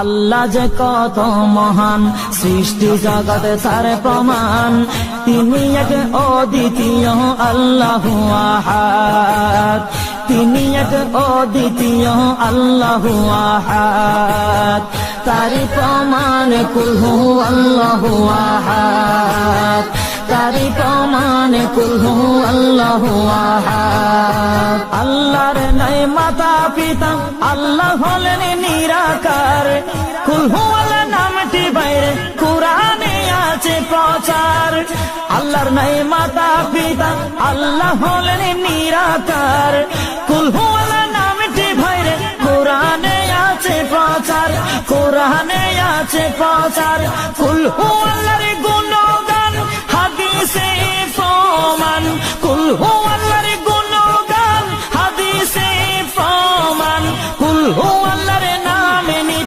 আল্লাহ যে কত মহান, সৃষ্টি জগতে তার প্রমাণ। তিনি এক অদ্বিতীয় আল্লাহু আহাদ, তিনি এক অদ্বিতীয় আল্লাহু আহাদ। তারি প্রমাণ কুল হু আল্লাহু আহাদ, তারি প্রমাণ কুল হু আল্লাহু আহাদ। আল্লাহর নাই মাতা পিতা, আল্লাহ হলেন নিরাকার। কুল হু আল্লাহ নামটি বাইরে কুরআনে আছে প্রচার। আল্লাহর নাই মাতা পিতা, আল্লাহ হলেন নিরাকার। কুল হু আল্লাহ নামটি বাইরে কুরআনে আছে প্রচার, কুরআনে আছে প্রচার। কুল হু আল্লাহর